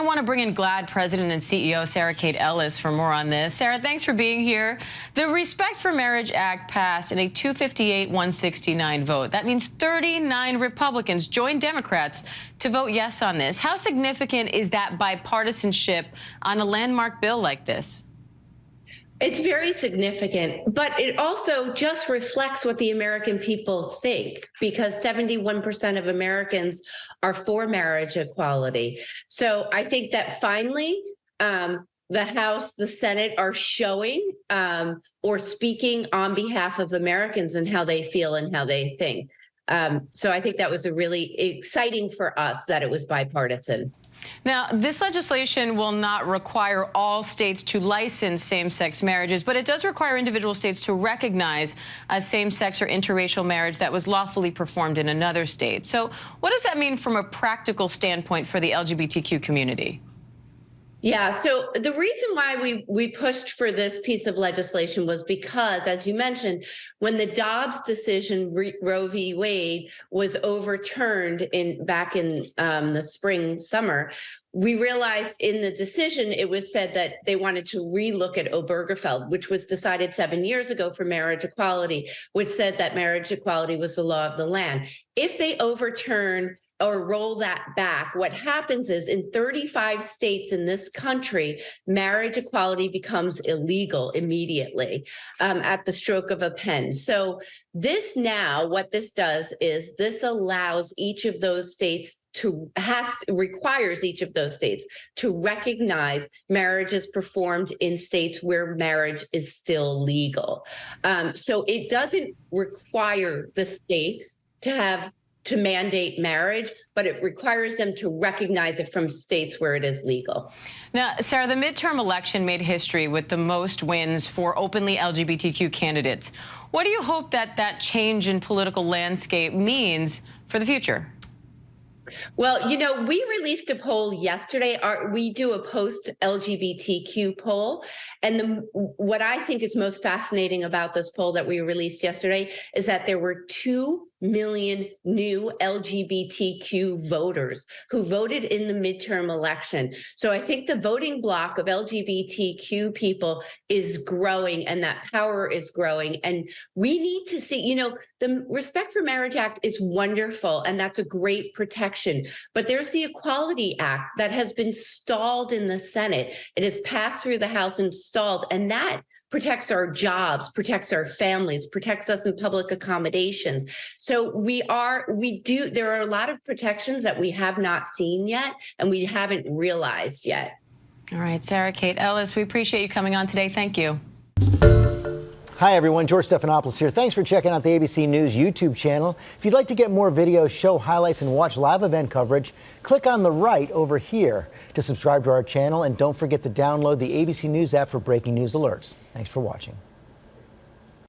want to bring in GLAAD President and CEO Sarah Kate Ellis for more on this. Sarah, thanks for being here. The Respect for Marriage Act passed in a 258-169 vote. That means 39 Republicans joined Democrats to vote yes on this. How significant is that bipartisanship on a landmark bill like this? It's very significant, but it also just reflects what the American people think, because 71% of Americans are for marriage equality. So I think that finally the House, the Senate are showing or speaking on behalf of Americans and how they feel and how they think. So I think that was a really exciting for us that it was bipartisan. Now, this legislation will not require all states to license same-sex marriages, but it does require individual states to recognize a same-sex or interracial marriage that was lawfully performed in another state. So what does that mean from a practical standpoint for the LGBTQ community? Yeah, so the reason why we pushed for this piece of legislation was because, as you mentioned, when the Dobbs decision, Roe v. Wade, was overturned back in the spring, summer, we realized in the decision it was said that they wanted to relook at Obergefell, which was decided 7 years ago for marriage equality, which said that marriage equality was the law of the land. If they overturn or roll that back, what happens is in 35 states in this country, marriage equality becomes illegal immediately at the stroke of a pen. So this now, what this does is this allows each of those states requires each of those states to recognize marriages performed in states where marriage is still legal. So it doesn't require the states to mandate marriage, but it requires them to recognize it from states where it is legal. Now, Sarah, the midterm election made history with the most wins for openly LGBTQ candidates. What do you hope that change in political landscape means for the future? Well, you know, we released a poll yesterday. We do a post-LGBTQ poll. And what I think is most fascinating about this poll that we released yesterday is that there were 2 million new LGBTQ voters who voted in the midterm election. So I think the voting bloc of LGBTQ people is growing, and that power is growing. And we need to see, you know, the Respect for Marriage Act is wonderful, and that's a great protection. But there's the Equality Act that has been stalled in the Senate. It has passed through the House and stalled, and that protects our jobs, protects our families, protects us in public accommodations. So there are a lot of protections that we have not seen yet and we haven't realized yet. All right, Sarah Kate Ellis, we appreciate you coming on today. Thank you. Hi, everyone. George Stephanopoulos here. Thanks for checking out the ABC News YouTube channel. If you'd like to get more videos, show highlights, and watch live event coverage, click on the right over here to subscribe to our channel. And don't forget to download the ABC News app for breaking news alerts. Thanks for watching.